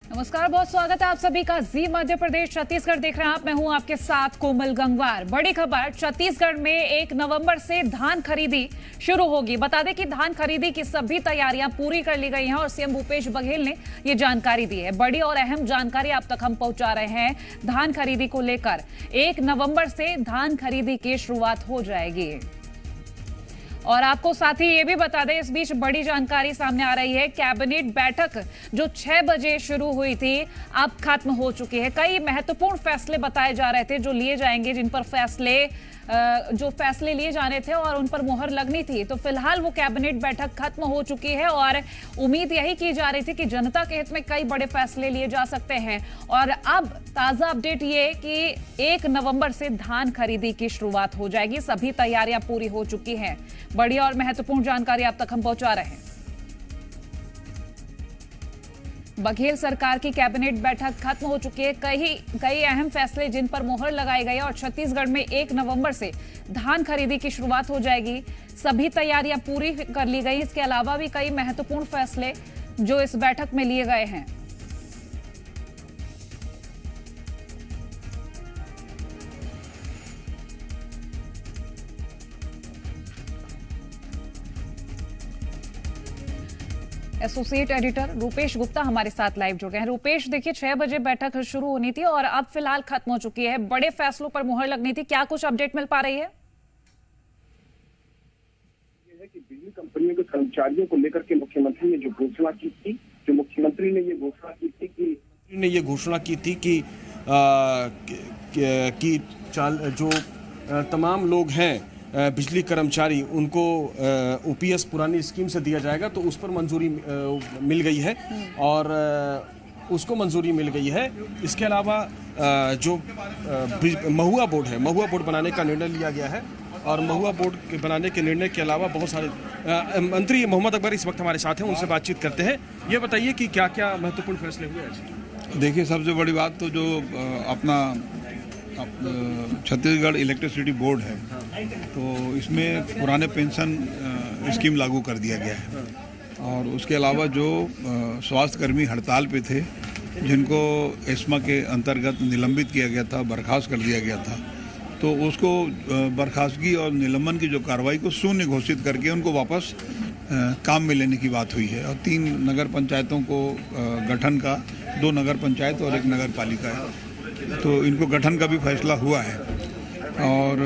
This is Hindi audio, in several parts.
नमस्कार, बहुत स्वागत है आप सभी का जी मध्य प्रदेश छत्तीसगढ़ देख रहे हैं आप। मैं हूं आपके साथ कोमल गंगवार। बड़ी खबर, छत्तीसगढ़ में 1 नवंबर से धान खरीदी शुरू होगी। बता दें कि धान खरीदी की सभी तैयारियां पूरी कर ली गई हैं और सीएम भूपेश बघेल ने ये जानकारी दी है। बड़ी और अहम जानकारी आप तक हम पहुंचा रहे हैं धान खरीदी को लेकर। 1 नवंबर से धान खरीदी की शुरुआत हो जाएगी। और आपको साथ ही ये भी बता दें, इस बीच बड़ी जानकारी सामने आ रही है। कैबिनेट बैठक जो 6 बजे शुरू हुई थी अब खत्म हो चुकी है। कई महत्वपूर्ण फैसले बताए जा रहे थे जो लिए जाएंगे, जिन पर जो फैसले लिए जाने थे और उन पर मुहर लगनी थी। तो फिलहाल वो कैबिनेट बैठक खत्म हो चुकी है और उम्मीद यही की जा रही थी कि जनता के हित में कई बड़े फैसले लिए जा सकते हैं। और अब ताजा अपडेट ये कि 1 नवंबर से धान खरीदी की शुरुआत हो जाएगी। सभी तैयारियां पूरी हो चुकी हैं। बड़ी और महत्वपूर्ण जानकारी आप तक हम पहुंचा रहे हैं। बघेल सरकार की कैबिनेट बैठक खत्म हो चुकी है। कई अहम फैसले जिन पर मोहर लगाई गई है और छत्तीसगढ़ में 1 नवंबर से धान खरीदी की शुरुआत हो जाएगी। सभी तैयारियां पूरी कर ली गई। इसके अलावा भी कई महत्वपूर्ण फैसले जो इस बैठक में लिए गए हैं। एसोसिएट एडिटर रूपेश गुप्ता हमारे साथ लाइव जुड़ गए हैं। रूपेश, देखिए 6 बजे बैठक शुरू होनी थी और अब फिलहाल खत्म हो चुकी है। बड़े फैसलों पर मुहर लगनी थी, क्या कुछ अपडेट मिल पा रही है? ये है कि बिजली कंपनियों के कर्मचारियों को लेकर के मुख्यमंत्री ने जो घोषणा की थी, तमाम लोग हैं बिजली कर्मचारी, उनको ओपीएस पुरानी स्कीम से दिया जाएगा, तो उस पर मंजूरी मिल गई है और उसको मंजूरी मिल गई है। इसके अलावा जो महुआ बोर्ड है, महुआ बोर्ड बनाने का निर्णय लिया गया है और महुआ बोर्ड के बनाने के निर्णय के अलावा बहुत सारे मंत्री मोहम्मद अकबर इस वक्त हमारे साथ हैं, उनसे बातचीत करते हैं। ये बताइए कि क्या क्या महत्वपूर्ण फैसले हुए हैं? देखिए, सबसे बड़ी बात तो जो अपना छत्तीसगढ़ इलेक्ट्रिसिटी बोर्ड है, तो इसमें पुराने पेंशन स्कीम लागू कर दिया गया है। और उसके अलावा जो स्वास्थ्यकर्मी हड़ताल पे थे, जिनको एस्मा के अंतर्गत निलंबित किया गया था, बर्खास्त कर दिया गया था, तो उसको बर्खास्तगी और निलंबन की जो कार्रवाई को शून्य घोषित करके उनको वापस काम में लेने की बात हुई है। और 3 नगर पंचायतों को गठन का, 2 नगर पंचायत और 1 नगर पालिका है, तो इनको गठन का भी फैसला हुआ है। और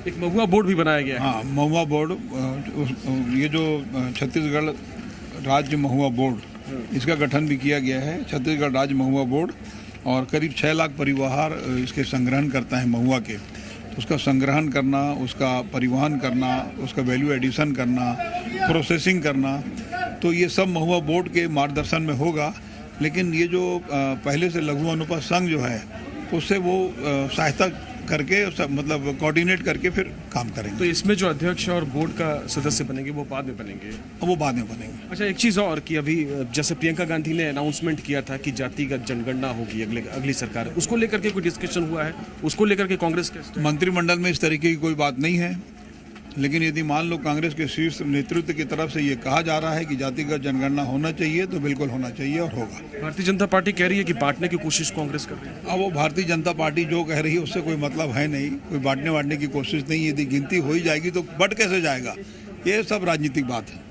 एक महुआ बोर्ड भी बनाया गया है। हाँ, महुआ बोर्ड, ये जो छत्तीसगढ़ राज्य महुआ बोर्ड, इसका गठन भी किया गया है, छत्तीसगढ़ राज्य महुआ बोर्ड। और करीब 6 लाख परिवार इसके संग्रहण करता है महुआ के। तो उसका संग्रहण करना, उसका परिवहन करना, उसका वैल्यू एडिशन करना, प्रोसेसिंग करना, तो ये सब महुआ बोर्ड के मार्गदर्शन में होगा। लेकिन ये जो पहले से लघु अनुपात संघ जो है, उससे वो सहायता करके, मतलब कोऑर्डिनेट करके फिर काम करेंगे। तो इसमें जो अध्यक्ष और बोर्ड का सदस्य बनेंगे वो बाद में बनेंगे? वो बाद में बनेंगे। अच्छा, एक चीज़ और कि अभी जैसे प्रियंका गांधी ने अनाउंसमेंट किया था कि जातिगत जनगणना होगी अगली सरकार, उसको लेकर के कोई डिस्कशन हुआ है? उसको लेकर के कांग्रेस के मंत्रिमंडल में इस तरीके की कोई बात नहीं है। लेकिन यदि मान लो कांग्रेस के शीर्ष नेतृत्व की तरफ से ये कहा जा रहा है कि जातिगत जनगणना होना चाहिए, तो बिल्कुल होना चाहिए और होगा। भारतीय जनता पार्टी कह रही है कि बांटने की कोशिश कांग्रेस कर रही है। अब वो भारतीय जनता पार्टी जो कह रही है उससे कोई मतलब है नहीं, कोई बांटने की कोशिश नहीं। यदि गिनती हो ही जाएगी तो बट कैसे जाएगा? ये सब राजनीतिक बात है।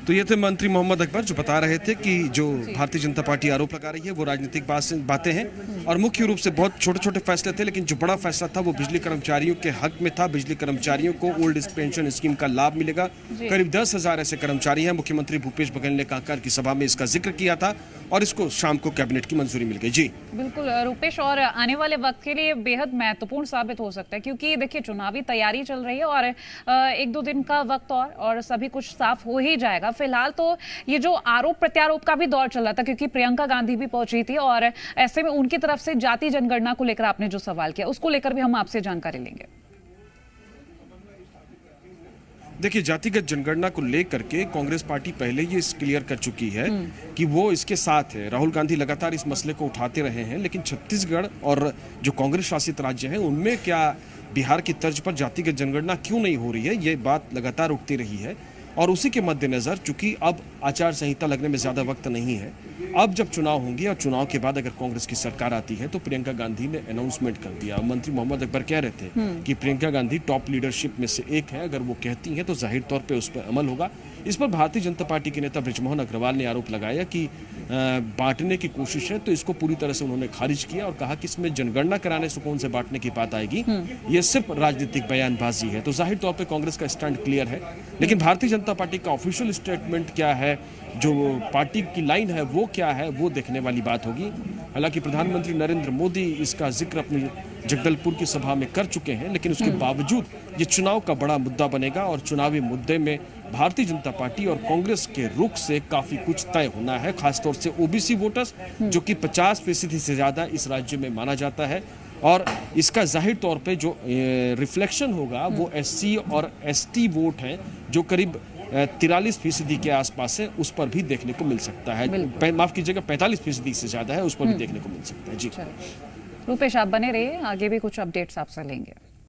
तो ये थे मंत्री मोहम्मद अकबर जो बता रहे थे कि जो भारतीय जनता पार्टी आरोप लगा रही है वो राजनीतिक बातें हैं और मुख्य रूप से बहुत छोटे छोटे फैसले थे, लेकिन जो बड़ा फैसला था वो बिजली कर्मचारियों के हक में था। बिजली कर्मचारियों को ओल्ड एज पेंशन स्कीम का लाभ मिलेगा। करीब 10,000 ऐसे कर्मचारी हैं। मुख्यमंत्री भूपेश बघेल ने कांकेर की सभा में इसका जिक्र किया था और इसको शाम को कैबिनेट की मंजूरी मिल गई। जी बिल्कुल रूपेश, और आने वाले वक्त के लिए बेहद महत्वपूर्ण साबित हो सकता है, क्योंकि देखिए चुनावी तैयारी चल रही है और 1-2 दिन का वक्त और सभी कुछ साफ हो ही जाएगा। फिलहाल तो ये जो आरोप प्रत्यारोप का भी दौर चल रहा था, क्योंकि प्रियंका गांधी भी पहुंची थी और ऐसे में उनकी तरफ से जाति जनगणना को लेकर आपने जो सवाल किया, उसको लेकर भी हम आपसे जानकारी लेंगे। देखिए, जातिगत जनगणना को लेकर के कांग्रेस पार्टी पहले ही क्लियर कर चुकी है कि वो इसके साथ है। राहुल गांधी लगातार इस मसले को उठाते रहे हैं, लेकिन छत्तीसगढ़ और जो कांग्रेस शासित राज्य हैं उनमें क्या बिहार की तर्ज पर जातिगत जनगणना क्यों नहीं हो रही है, ये बात लगातार उठती रही है। और उसी के मद्देनजर चूंकि अब आचार संहिता लगने में ज्यादा वक्त नहीं है, अब जब चुनाव होंगे और चुनाव के बाद अगर कांग्रेस की सरकार आती है तो प्रियंका गांधी ने अनाउंसमेंट कर दिया। मंत्री मोहम्मद अकबर कह रहे थे कि प्रियंका गांधी टॉप लीडरशिप में से एक है, अगर वो कहती हैं तो जाहिर तौर पे उस पर अमल होगा। इस पर भारतीय जनता पार्टी के नेता बृजमोहन अग्रवाल ने आरोप लगाया कि बांटने की कोशिश है, तो इसको पूरी तरह से उन्होंने खारिज किया और कहा कि इसमें जनगणना कराने से कौन से बांटने की बात आएगी, ये सिर्फ राजनीतिक बयानबाजी है। तो जाहिर तौर पे कांग्रेस का स्टैंड क्लियर है, लेकिन भारतीय जनता पार्टी का ऑफिशियल स्टेटमेंट क्या है, जो पार्टी की लाइन है वो क्या है, वो देखने वाली बात होगी। हालांकि प्रधानमंत्री नरेंद्र मोदी इसका जिक्र अपनी जगदलपुर की सभा में कर चुके हैं, लेकिन उसके बावजूद ये चुनाव का बड़ा मुद्दा बनेगा और चुनावी मुद्दे में भारतीय जनता पार्टी और कांग्रेस के रुख से काफी कुछ तय होना है, खासतौर से ओबीसी वोटर्स जो कि 50% से ज्यादा इस राज्य में माना जाता है, और इसका जाहिर तौर पे जो रिफ्लेक्शन होगा वो एससी और एसटी वोट हैं जो करीब 43% के आसपास है, उस पर भी देखने को मिल सकता है। माफ कीजिएगा, 45% से ज्यादा है, उस पर भी देखने को मिल सकता है। जी रूपेश, आप बने रहिए, आगे भी कुछ अपडेट्स आपसे लेंगे।